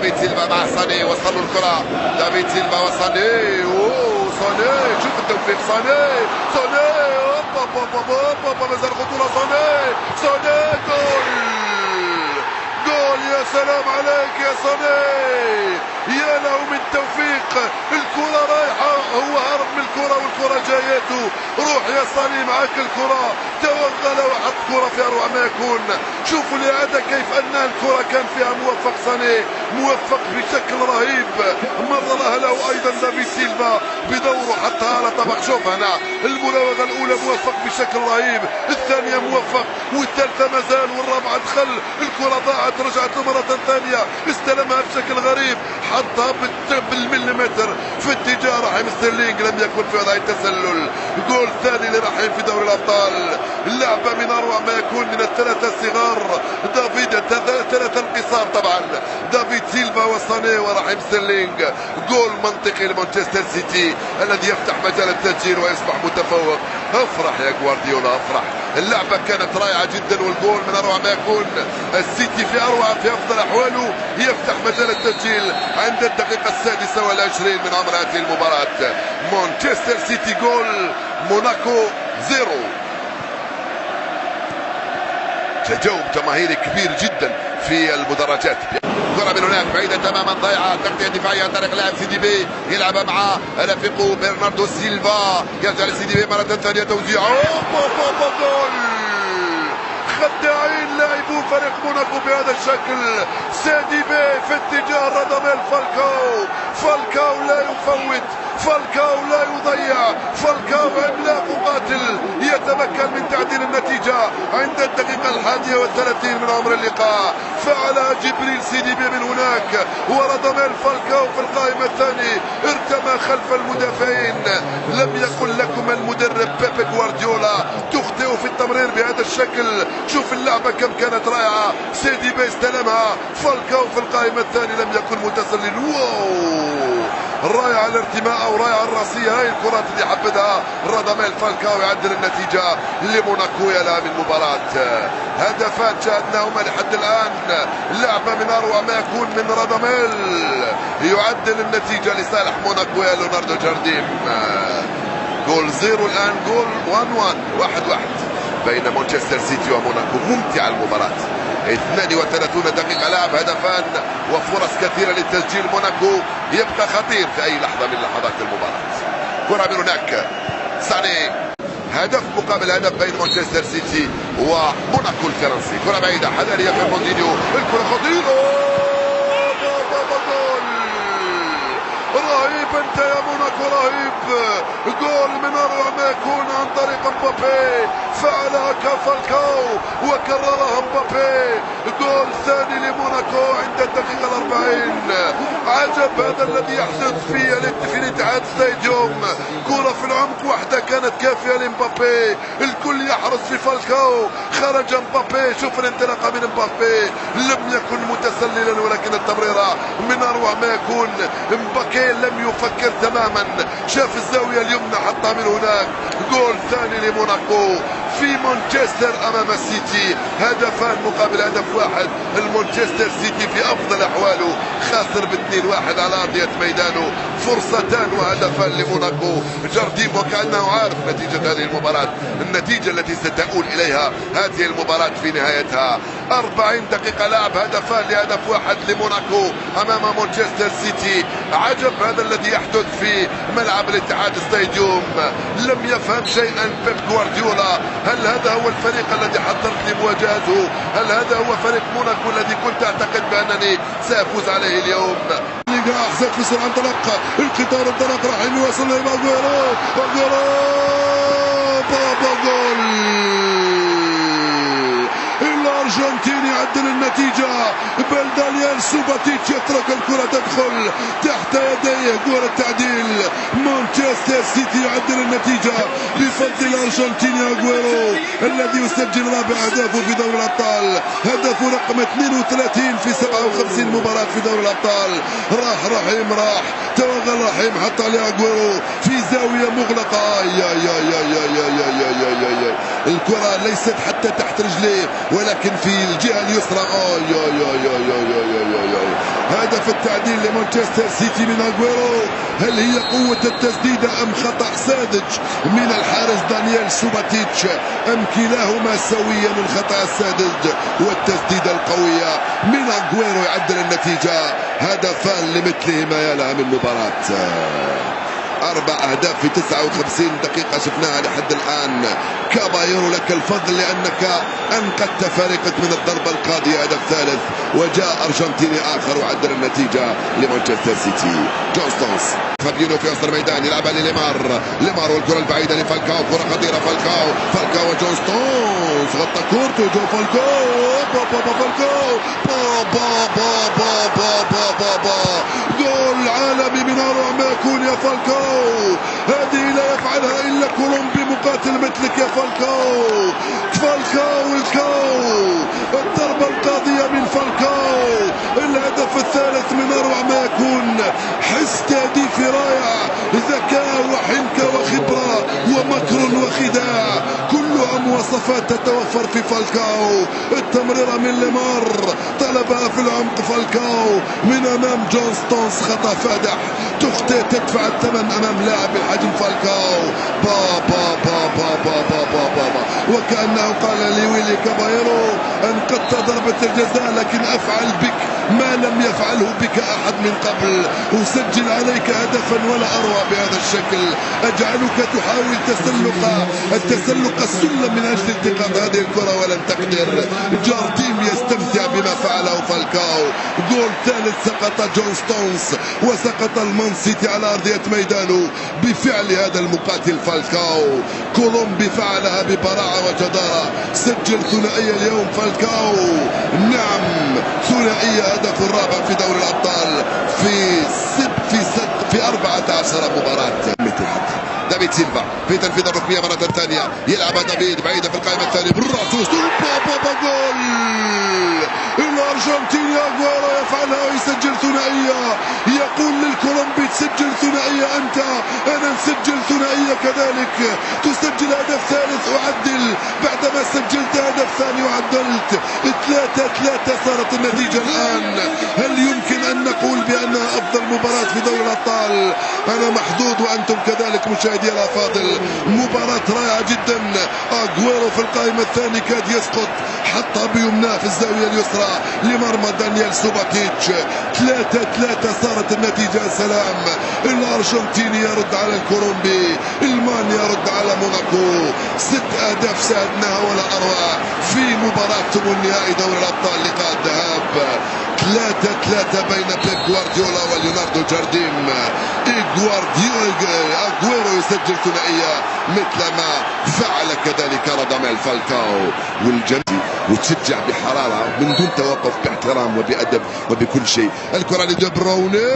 دافيد سيلفا مع ساني، وصلوا الكرة دافيد سيلفا وساني. ساني شوف التوفيق، ساني اوبا مازال خطورة، ساني جول يا سلام عليك يا ساني، يا له من توفيق. الكرة رايحة، هو هرب من الكرة والكرة جايته. روح يا ساني معك الكرة، توغل وحط كرة في أروع ما يكون. شوفوا الإعادة كيف أن الكرة كان فيها موفق ساني، موفق بشكل رهيب. مررها له أيضا دافيد سيلفا بدوره، حطها على طبق. شوف هنا المراوغة الأولى موفق بشكل رهيب، الثانية موفق، والثالثة مازال، والرابعة دخل. الكرة ضاعت، رجعت مرة ثانية، استلمها بشكل غريب، حطها بالمليمتر في اتجاه رحيم ستيرلينغ، لم يكن في وضع التسلل. جول ثاني لرحيم في دوري الابطال. اللعبة من اروع ما يكون من الثلاثة الصغار، ثلاثة القصار طبعا، دافيد سيلفا وساني ورحيم ستيرلينغ. جول منطقي لمانشستر سيتي الذي يفتح مجال التسجيل ويصبح متفوق. افرح يا جوارديولا افرح، اللعبة كانت رائعة جدا، والجول من اروع ما يكون. السيتي في افضل احواله، يفتح مجال التسجيل عند الدقيقة 26 من عمر هذه المباراة. مانشستر سيتي جول، موناكو 0. تجاوب جماهيري كبير جدا في المدرجات. كرة من هناك بعيدة تماما، ضيعة، تغطية دفاعية عن طريق لاعب سيدي بي، يلعبها مع رفيقه برناردو سيلفا، يرجع لسيدي بي مرة ثانية، توزيع جول. خداعين لاعبو فريق موناكو بهذا الشكل. سيدي بي في اتجاه راداميل فالكاو لا يفوت، فالكاو لا يضيع، فالكاو عملاق قاتل، يتمكن من تعديل النتيجة عند الدقيقة 31 من عمر اللقاء. فعل جبريل سيدي بي من هناك، وراداميل فالكاو في القائمة الثاني، ارتمى خلف المدافعين. لم يكن لكم المدرب بيب جوارديولا تخطئ في التمرير بهذا الشكل. شوف اللعبة كم كانت رائعة، سيدي بي استلمها، فالكاو في القائمة الثاني لم يكن متسلل. رائع الارتماء ورائع الراسية، هاي الكرات اللي حبدها راداميل فالكاو، يعدل النتيجة لموناكو. يا من مباراة، هدفان شاهدناهما لحد الآن، لعبة من أروع ما يكون من راداميل، يعدل النتيجة لصالح موناكو يا ليوناردو جارديم. جول 0 الآن، جول 1-1 بين مانشستر سيتي وموناكو. ممتعة المباراة، 32 دقيقة لعب، هدفان وفرص كثيرة للتسجيل. موناكو يبقى خطير في أي لحظة من لحظات المباراة. كرة من هناك، ساني، هدف مقابل هدف بين مانشستر سيتي وموناكو الفرنسي. كرة بعيدة، حذارية في موندينيو، الكرة خطيرة، رهيب انت يا موناكو، رهيب. جول من اروع ما يكون عن طريق مبابي، فعلها كفالكاو وكررها مبابي. جول ثاني لموناكو عند الدقيقة 40. عجب هذا الذي يحدث في الاتحاد ستاديوم. كرة في العمق واحدة كانت كافية لمبابي، الكل يحرص في فالكاو، خرج مبابي. شوف الانطلاقة من مبابي، لم يكن متسللا، ولكن التمريرة من اروع ما يكون. مبابي لم يفكر تماما، شاف الزاوية اليمنى حطها من هناك. جول ثاني لموناكو في مانشستر امام السيتي، هدفان مقابل هدف واحد. المانشستر سيتي في افضل احواله، خاسر ب2-1 على ارضية ميدانه. فرصتان وهدفان لموناكو. جارديم وكأنه عارف نتيجة هذه المباراة، النتيجة التي ستؤول اليها هذه المباراة في نهايتها. 40 دقيقة لعب، هدفان لهدف واحد لموناكو امام مانشستر سيتي. عجب هذا الذي يحدث في ملعب الاتحاد ستاديوم، لم يفهم شيئا بيب جوارديولا. هل هذا هو الفريق الذي حضرت لمواجهته؟ هل هذا هو فريق موناكو الذي كنت اعتقد بانني سافوز عليه اليوم؟ احسن في سرعه انطلاق، القطار انطلق، رحيم يوصل لباغويرو، بابا جول. الارجنتيني يعدل النتيجة، بلدانيال سوباتيتش يترك الكرة تدخل تحت يديه. جول التعديل، مانشستر سيتي يعدل النتيجة بفضل الارجنتيني اغويرو الذي يسجل رابع اهدافه في دوري الابطال، هدفه رقم 32 في 57 مباراة في دوري الابطال. راح رحيم، راح توغل رحيم، حط عليه اغويرو في زاوية مغلقة. الكرة ليست حتى تحت رجليه ولكن في الجهة اليسرى. هذه هدف التعديل لمانشستر سيتي من أغويرو. هل هي قوة التسديدة أم خطأ ساذج من الحارس دانييل سوباتيتش أم كلاهما سويا؟ الخطأ الساذج والتسديدة القوية من أغويرو يعدل النتيجة. هدفان لمثلهما يا لها من مباراة. 4 أهداف في 59 دقيقة شفناها لحد الآن. كابايرو لك الفضل لأنك أنقذت فريقك من الضربة القاضية. هدف ثالث وجاء أرجنتيني آخر وعدل النتيجة لمانشستر سيتي. جون ستونز فابينو في وسط الميدان يلعبها ليمار والكرة البعيدة لفالكاو. كرة خطيرة فالكاو وجون ستونز غطى كورته. جو فالكاو جول عالمي من أروع ما يكون يا فالكاو. هذه لا يفعلها إلا كولومبي مقاتل مثلك يا فالكاو. الضربة القاضية من فالكاو. الهدف الثالث من أروع ما يكون. حس تهديفي رائع، ذكاء وحنكة وخبرة ومكر وخداع، كلها مواصفات تتوفر في فالكاو. التمريرة من ليمار طلبها في العمق فالكاو من أمام جون ستونز. خطأ فادح، تخطئ تدفع الثمن أمام لاعب بحجم فالكاو. وكأنه قال لويلي كابايرو أنقذت ضربة الجزاء لكن أفعل بك ما لم يفعله بك أحد من قبل. أسجل عليك هدفا ولا أروع بهذا الشكل. أجعلك تحاول تسلق السلم من أجل التقاط هذه الكرة ولن تقدر. جارديم يستمتع بما فعله فالكاو. جول ثالث سقط جون ستونز وسقط المان سيتي على أرضية ميدانه بفعل هذا المقاتل فالكاو. كولومبي فعلها ببراعة وجدارة. سجل ثنائية اليوم فالكاو. نعم ثنائية، هدف الرابع في دوري الأبطال في 14 مباراة. دافيد سيلفا في تنفيذ الركنية مرة ثانية يلعبها دافيد بعيدة في القائمة الثانية بالراس. جول الأرجنتيني أغويرو يفعلها ويسجل ثنائية. يقول للكولومبي تسجل ثنائية أنت، أنا نسجل ثنائية كذلك. تسجل هدف ثالث أعدل بعدما سجلت هدف ثاني وعدلت. 3-3 صارت النتيجة الآن. هل يمكن أن نقول بأنها أفضل مباراة في دوري الأبطال؟ أنا محظوظ وأنتم كذلك مشاهدي الأفاضل. مباراة رائعة جدا. أغويرو في القائمة الثانية كاد يسقط، حطها بيمناه في الزاوية اليسرى لمرمى دانييل سوباتيتش. 3-3 صارت النتيجة. سلام. الأرجنتيني يرد على الكولومبي، المان يرد على موناكو. 6 أهداف شاهدناها ولا أروع في مباراة ثمن نهائي دوري الأبطال لقاء الذهاب. 3-3 بين بيب غوارديولا وليوناردو جارديم. أغويرو يسجل ثنائية مثلما فعل كذلك راداميل فالكاو. والجميع وتشجع بحرارة من دون توقف باحترام وبأدب وبكل شيء. الكرة لدي برويني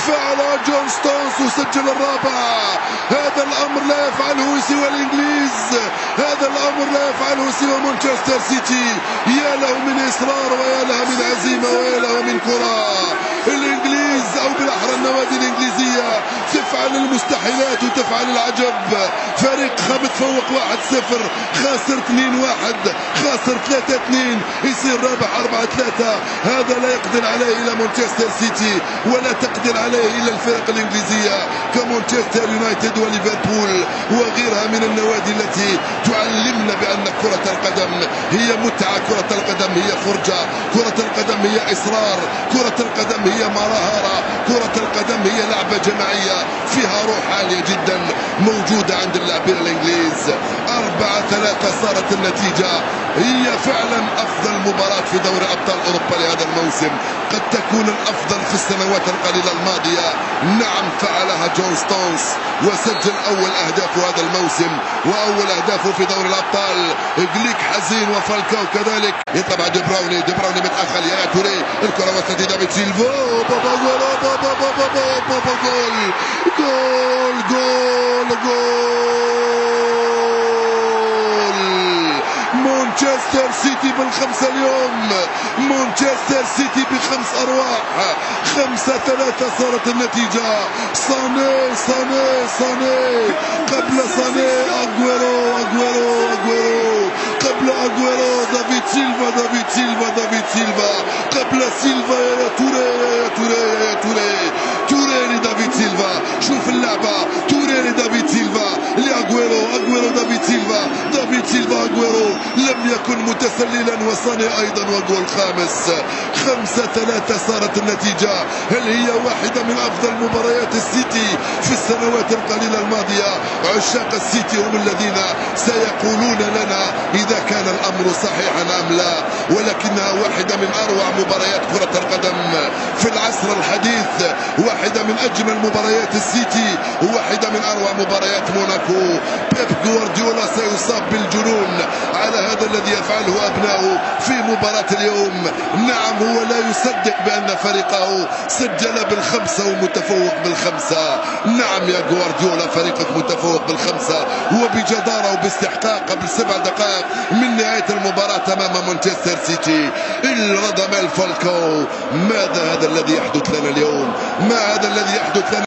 فعل جون ستونز وسجل الرابع. هذا الأمر لا يفعله سوى الإنجليز، هذا الأمر لا يفعله سوى مانشستر سيتي. يا له من إصرار ويا له من عزيمة ويا له من كرة. الإنجليز أو بالأحرى النوادي الإنجليزية تفعل المستحيلات وتفعل العجب. فريق خبط فوق 1-0 خاسر 2-1 خاسر 3-2 يصير رابح 4-3. هذا لا يقدر عليه إلا مانشستر سيتي ولا تقدر عليه إلا الفرق الإنجليزية كمانشستر يونايتد وليفربول وغيرها من النوادي التي تعلمنا بأن كرة القدم هي متعة، كرة القدم هي فرجة، كرة القدم هي إصرار، كرة القدم هي مهارة، كرة القدم هي لعبة جماعية فيها روح عالية جدا موجودة عند اللاعبين الإنجليز. 4-3 صارت النتيجة. هي فعلا أفضل مباراة في دوري أبطال أوروبا لهذا الموسم، قد تكون الأفضل في السنوات القليلة الماضية. نعم فعلها جون ستونز وسجل أول أهدافه هذا الموسم وأول أهدافه في دوري الأبطال. جليك حزين وفالكاو كذلك. يطلع دي براوني متأخر يا توري. الكرة وصلت دافيد سيلفا. مانشستر سيتي بالخمسة اليوم. مانشستر سيتي ب5 أرواح. 5-3 صارت النتيجة. صاني قبل صاني أغويرو قبل أغويرو دافيد سيلفا سيلفا يا توري يا توري يا توري، توري لدافيد سيلفا. شوف اللعبة، توري لدافيد سيلفا لأغويرو، أغويرو دافيد سيلفا، دافيد سيلفا أغويرو لم يكن متسللا وصانع أيضا، وجول خامس. 5-3 صارت النتيجة. هل هي واحدة من أفضل مباريات السيتي في السنوات القليلة الماضية؟ عشاق السيتي هم الذين سيقولون لنا إذا كان الأمر صحيحا أم لا، ولكنها واحدة من أروع مباريات كرة القدم في العصر الحديث، واحدة من أجمل مباريات السيتي، واحدة من أروع مباريات موناكو. بيب غوارديولا سيصاب بالجنون على هذا الذي يفعله أبناؤه في مباراة اليوم. نعم، هو لا يصدق بأن فريقه سجل بالخمسة ومتفوق بالخمسة. نعم يا غوارديولا، فريقك متفوق بالخمسة وبجدارة وباستحقاق قبل 7 دقائق من نهاية المباراة أمام مانشستر سيتي. الراداميل فالكاو، ماذا هذا الذي يحدث لنا اليوم؟ ما هذا الذي يحدث لنا؟